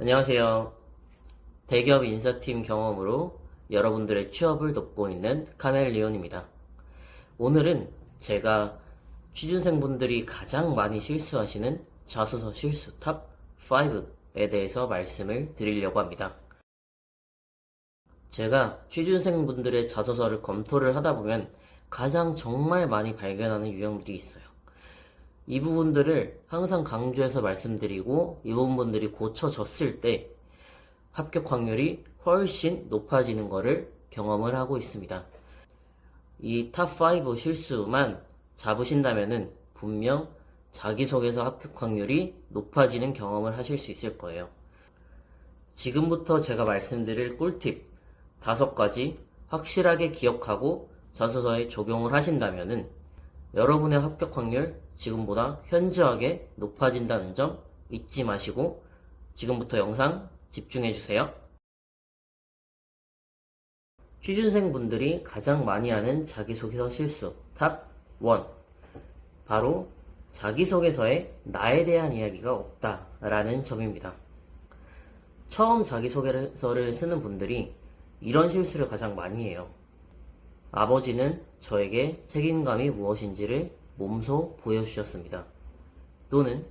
안녕하세요. 대기업 인사팀 경험으로 여러분들의 취업을 돕고 있는 카멜리온입니다. 오늘은 제가 취준생분들이 가장 많이 실수하시는 자소서 실수 탑 5에 대해서 말씀을 드리려고 합니다. 제가 취준생분들의 자소서를 검토를 하다 보면 가장 정말 많이 발견하는 유형들이 있어요. 이 부분들을 항상 강조해서 말씀드리고 이 부분들이 고쳐졌을 때 합격 확률이 훨씬 높아지는 것을 경험을 하고 있습니다. 이 탑5 실수만 잡으신다면은 분명 자기소개서 합격 확률이 높아지는 경험을 하실 수 있을 거예요. 지금부터 제가 말씀드릴 꿀팁 5가지 확실하게 기억하고 자소서에 적용을 하신다면은 여러분의 합격 확률 지금보다 현저하게 높아진다는 점 잊지 마시고 지금부터 영상 집중해주세요. 취준생분들이 가장 많이 하는 자기소개서 실수 탑 1. 바로 자기소개서에 나에 대한 이야기가 없다라는 점입니다. 처음 자기소개서를 쓰는 분들이 이런 실수를 가장 많이 해요. 아버지는 저에게 책임감이 무엇인지를 몸소 보여주셨습니다. 또는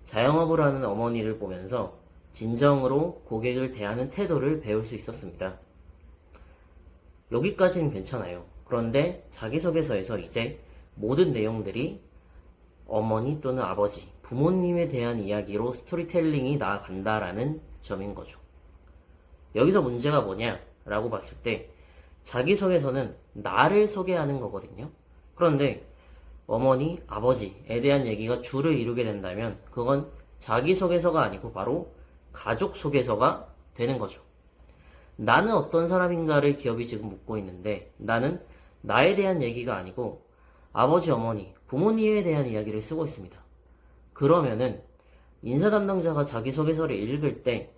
자영업을 하는 어머니를 보면서 진정으로 고객을 대하는 태도를 배울 수 있었습니다. 여기까지는 괜찮아요. 그런데 자기소개서에서 이제 모든 내용들이 어머니 또는 아버지, 부모님에 대한 이야기로 스토리텔링이 나아간다라는 점인 거죠. 여기서 문제가 뭐냐라고 봤을 때 자기소개서는 나를 소개하는 거거든요. 그런데 어머니, 아버지에 대한 얘기가 주를 이루게 된다면 그건 자기소개서가 아니고 바로 가족소개서가 되는 거죠. 나는 어떤 사람인가를 기업이 지금 묻고 있는데 나는 나에 대한 얘기가 아니고 아버지, 어머니, 부모님에 대한 이야기를 쓰고 있습니다. 그러면은 인사 담당자가 자기소개서를 읽을 때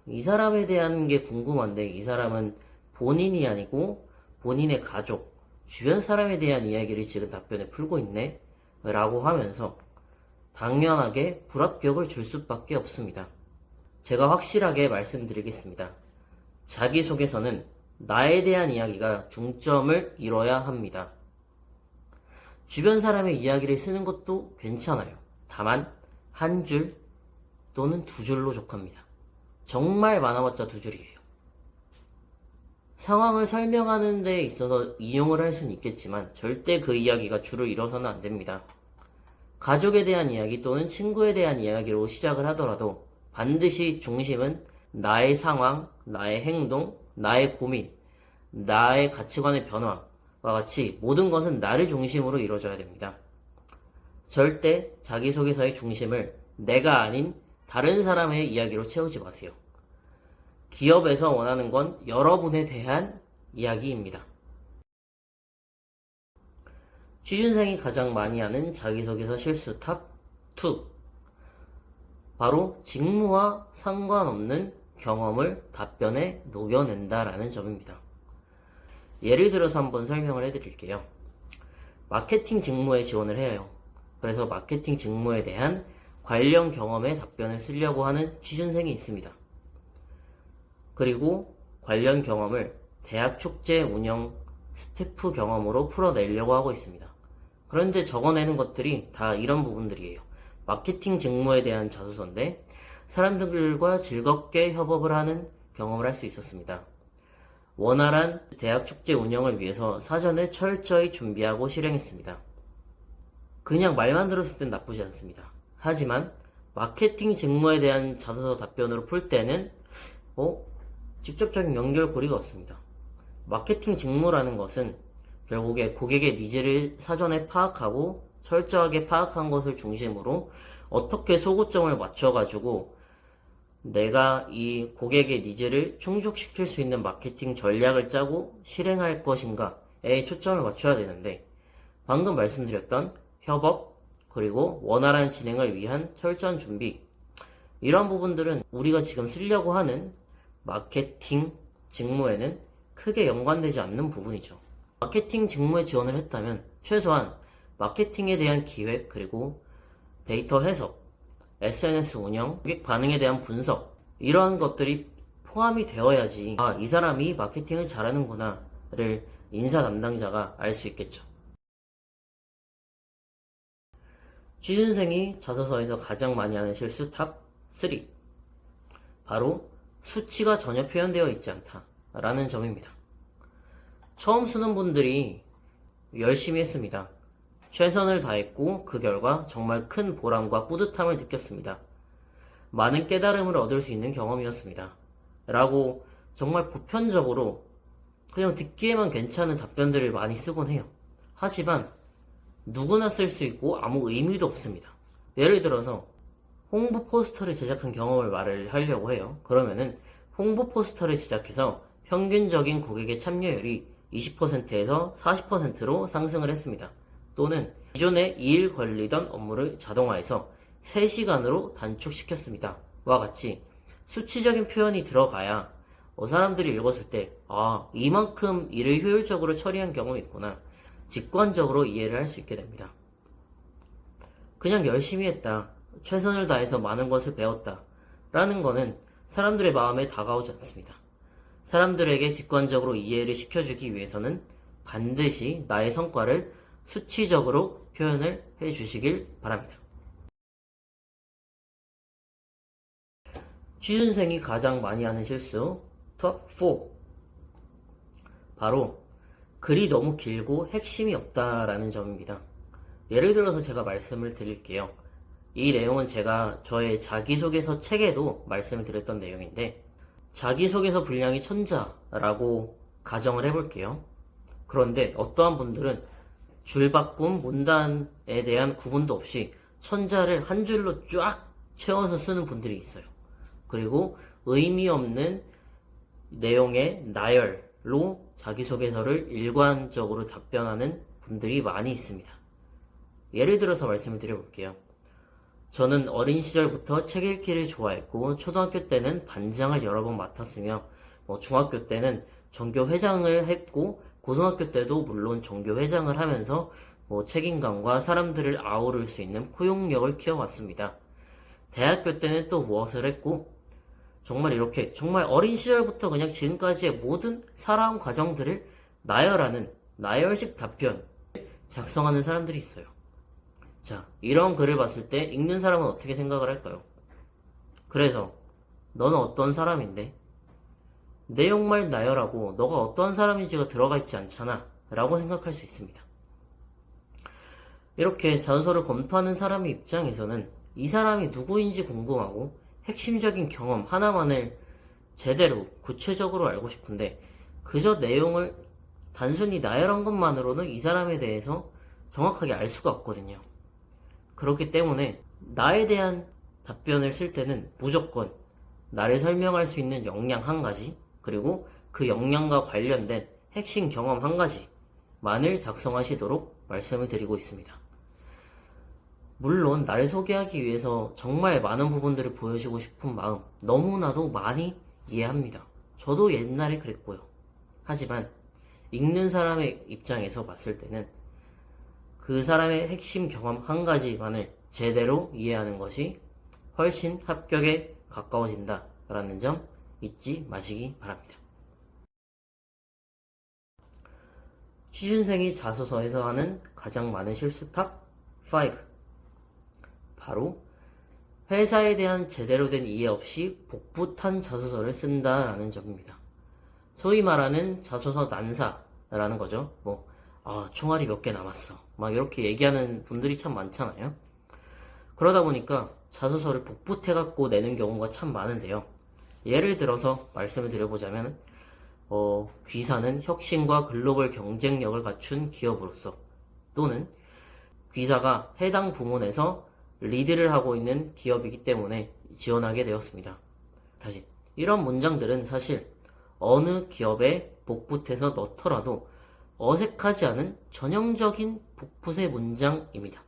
이 사람에 대한 게 궁금한데 이 사람은 본인이 아니고 본인의 가족, 주변 사람에 대한 이야기를 지금 답변에 풀고 있네? 라고 하면서 당연하게 불합격을 줄 수밖에 없습니다. 제가 확실하게 말씀드리겠습니다. 자기소개서는 나에 대한 이야기가 중점을 이뤄야 합니다. 주변 사람의 이야기를 쓰는 것도 괜찮아요. 다만 한 줄 또는 2줄로 족합니다. 정말 많아봤자 2줄이에요. 상황을 설명하는 데 있어서 인용을 할 수는 있겠지만 절대 그 이야기가 줄을 이뤄서는 안 됩니다. 가족에 대한 이야기 또는 친구에 대한 이야기로 시작을 하더라도 반드시 중심은 나의 상황, 나의 행동, 나의 고민, 나의 가치관의 변화와 같이 모든 것은 나를 중심으로 이루어져야 됩니다. 절대 자기소개서의 중심을 내가 아닌 다른 사람의 이야기로 채우지 마세요. 기업에서 원하는 건 여러분에 대한 이야기입니다. 취준생이 가장 많이 하는 자기소개서 실수 탑 2. 바로 직무와 상관없는 경험을 답변에 녹여낸다라는 점입니다. 예를 들어서 한번 설명을 해드릴게요. 마케팅 직무에 지원을 해요. 그래서 마케팅 직무에 대한 관련 경험에 답변을 쓰려고 하는 취준생이 있습니다. 그리고 관련 경험을 대학 축제 운영 스태프 경험으로 풀어내려고 하고 있습니다. 그런데 적어내는 것들이 다 이런 부분들이에요. 마케팅 직무에 대한 자소서인데 사람들과 즐겁게 협업을 하는 경험을 할 수 있었습니다. 원활한 대학 축제 운영을 위해서 사전에 철저히 준비하고 실행했습니다. 그냥 말만 들었을 땐 나쁘지 않습니다. 하지만 마케팅 직무에 대한 자소서 답변으로 풀 때는 직접적인 연결고리가 없습니다. 마케팅 직무라는 것은 결국에 고객의 니즈를 사전에 파악하고 철저하게 파악한 것을 중심으로 어떻게 소구점을 맞춰가지고 내가 이 고객의 니즈를 충족시킬 수 있는 마케팅 전략을 짜고 실행할 것인가에 초점을 맞춰야 되는데 방금 말씀드렸던 협업 그리고 원활한 진행을 위한 철저한 준비 이러한 부분들은 우리가 지금 쓰려고 하는 마케팅 직무에는 크게 연관되지 않는 부분이죠. 마케팅 직무에 지원을 했다면 최소한 마케팅에 대한 기획 그리고 데이터 해석 SNS 운영, 고객 반응에 대한 분석, 이러한 것들이 포함이 되어야지 이 사람이 마케팅을 잘하는구나를 인사 담당자가 알 수 있겠죠. 취준생이 자소서에서 가장 많이 하는 실수 탑 3. 바로 수치가 전혀 표현되어 있지 않다라는 점입니다. 처음 쓰는 분들이 열심히 했습니다. 최선을 다했고 그 결과 정말 큰 보람과 뿌듯함을 느꼈습니다. 많은 깨달음을 얻을 수 있는 경험이었습니다. 라고 정말 보편적으로 그냥 듣기에만 괜찮은 답변들을 많이 쓰곤 해요. 하지만 누구나 쓸 수 있고 아무 의미도 없습니다. 예를 들어서 홍보 포스터를 제작한 경험을 말을 하려고 해요. 그러면은 홍보 포스터를 제작해서 평균적인 고객의 참여율이 20%에서 40%로 상승을 했습니다. 또는 기존에 2일 걸리던 업무를 자동화해서 3시간으로 단축시켰습니다. 와 같이 수치적인 표현이 들어가야 사람들이 읽었을 때 이만큼 일을 효율적으로 처리한 경험이 있구나, 직관적으로 이해를 할 수 있게 됩니다. 그냥 열심히 했다, 최선을 다해서 많은 것을 배웠다 라는 거는 사람들의 마음에 다가오지 않습니다. 사람들에게 직관적으로 이해를 시켜주기 위해서는 반드시 나의 성과를 수치적으로 표현을 해주시길 바랍니다. 취준생이 가장 많이 하는 실수 톱 4. 바로 글이 너무 길고 핵심이 없다라는 점입니다. 예를 들어서 제가 말씀을 드릴게요. 이 내용은 제가 저의 자기소개서 책에도 말씀을 드렸던 내용인데, 자기소개서 분량이 1000자라고 가정을 해볼게요. 그런데 어떠한 분들은 줄바꿈, 문단에 대한 구분도 없이 1000자를 한 줄로 쫙 채워서 쓰는 분들이 있어요. 그리고 의미 없는 내용의 나열로 자기소개서를 일관적으로 답변하는 분들이 많이 있습니다. 예를 들어서 말씀을 드려볼게요. 저는 어린 시절부터 책 읽기를 좋아했고 초등학교 때는 반장을 여러 번 맡았으며 중학교 때는 전교 회장을 했고 고등학교 때도 물론 전교 회장을 하면서 책임감과 사람들을 아우를 수 있는 포용력을 키워왔습니다. 대학교 때는 또 무엇을 했고, 정말 이렇게 정말 어린 시절부터 그냥 지금까지의 모든 살아온 과정들을 나열하는 나열식 답변 작성하는 사람들이 있어요. 자, 이런 글을 봤을 때 읽는 사람은 어떻게 생각을 할까요? 그래서 너는 어떤 사람인데? 내용만 나열하고 너가 어떤 사람인지가 들어가 있지 않잖아 라고 생각할 수 있습니다. 이렇게 자소서를 검토하는 사람의 입장에서는 이 사람이 누구인지 궁금하고 핵심적인 경험 하나만을 제대로 구체적으로 알고 싶은데, 그저 내용을 단순히 나열한 것만으로는 이 사람에 대해서 정확하게 알 수가 없거든요. 그렇기 때문에 나에 대한 답변을 쓸 때는 무조건 나를 설명할 수 있는 역량 한 가지, 그리고 그 역량과 관련된 핵심 경험 한 가지만을 작성하시도록 말씀을 드리고 있습니다. 물론 나를 소개하기 위해서 정말 많은 부분들을 보여주고 싶은 마음 너무나도 많이 이해합니다. 저도 옛날에 그랬고요. 하지만 읽는 사람의 입장에서 봤을 때는 그 사람의 핵심 경험 한 가지만을 제대로 이해하는 것이 훨씬 합격에 가까워진다 라는 점 잊지 마시기 바랍니다. 취준생이 자소서에서 하는 가장 많은 실수 탑 5. 바로 회사에 대한 제대로 된 이해 없이 복붙한 자소서를 쓴다라는 점입니다. 소위 말하는 자소서 난사라는 거죠. 총알이 몇 개 남았어, 막 이렇게 얘기하는 분들이 참 많잖아요. 그러다 보니까 자소서를 복붙해갖고 내는 경우가 참 많은데요. 예를 들어서 말씀을 드려보자면 귀사는 혁신과 글로벌 경쟁력을 갖춘 기업으로서, 또는 귀사가 해당 부문에서 리드를 하고 있는 기업이기 때문에 지원하게 되었습니다. 다시, 이런 문장들은 사실 어느 기업에 복붙해서 넣더라도 어색하지 않은 전형적인 복붙의 문장입니다.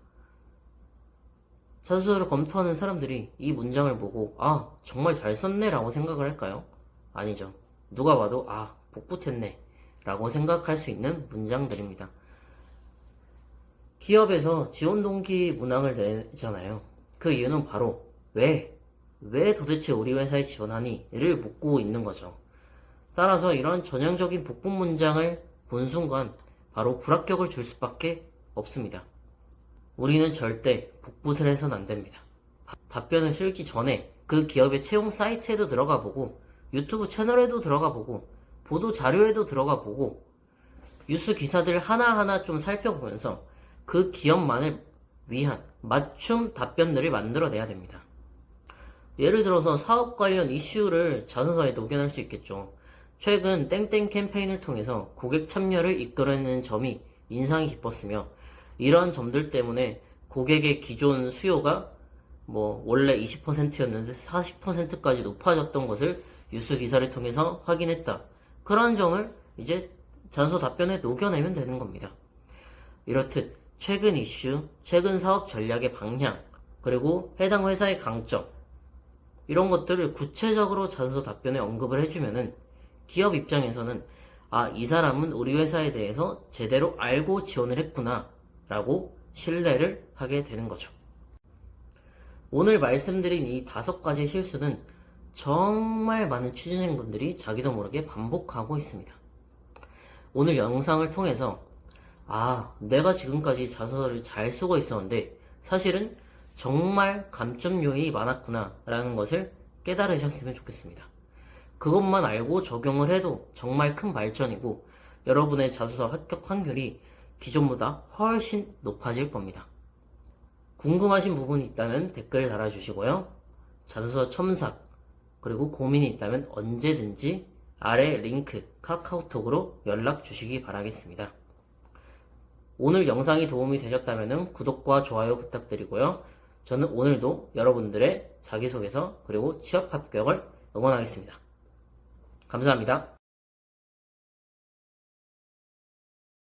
자소서를 검토하는 사람들이 이 문장을 보고 정말 잘 썼네 라고 생각을 할까요? 아니죠. 누가 봐도 복붙했네 라고 생각할 수 있는 문장들입니다. 기업에서 지원 동기 문항을 내잖아요. 그 이유는 바로 왜 도대체 우리 회사에 지원하니? 를 묻고 있는 거죠. 따라서 이런 전형적인 복붙 문장을 본 순간 바로 불합격을 줄 수밖에 없습니다. 우리는 절대 복붙을 해서는 안 됩니다. 답변을 쓰기 전에 그 기업의 채용 사이트에도 들어가 보고 유튜브 채널에도 들어가 보고 보도 자료에도 들어가 보고 뉴스 기사들 하나하나 좀 살펴보면서 그 기업만을 위한 맞춤 답변들을 만들어내야 됩니다. 예를 들어서 사업 관련 이슈를 자소서에 녹여낼 수 있겠죠. 최근 땡땡 캠페인을 통해서 고객 참여를 이끌어내는 점이 인상이 깊었으며 이러한 점들 때문에 고객의 기존 수요가 원래 20%였는데 40%까지 높아졌던 것을 뉴스 기사를 통해서 확인했다. 그런 점을 이제 자소서 답변에 녹여내면 되는 겁니다. 이렇듯 최근 이슈, 최근 사업 전략의 방향, 그리고 해당 회사의 강점 이런 것들을 구체적으로 자소서 답변에 언급을 해주면은 기업 입장에서는 이 사람은 우리 회사에 대해서 제대로 알고 지원을 했구나 라고 신뢰를 하게 되는 거죠. 오늘 말씀드린 이 5가지 실수는 정말 많은 취준생분들이 자기도 모르게 반복하고 있습니다. 오늘 영상을 통해서 내가 지금까지 자소서를 잘 쓰고 있었는데 사실은 정말 감점 요인이 많았구나 라는 것을 깨달으셨으면 좋겠습니다. 그것만 알고 적용을 해도 정말 큰 발전이고 여러분의 자소서 합격 확률이 기존보다 훨씬 높아질 겁니다. 궁금하신 부분이 있다면 댓글 달아주시고요. 자소서 첨삭 그리고 고민이 있다면 언제든지 아래 링크 카카오톡으로 연락 주시기 바라겠습니다. 오늘 영상이 도움이 되셨다면 구독과 좋아요 부탁드리고요. 저는 오늘도 여러분들의 자기소개서 그리고 취업 합격을 응원하겠습니다. 감사합니다.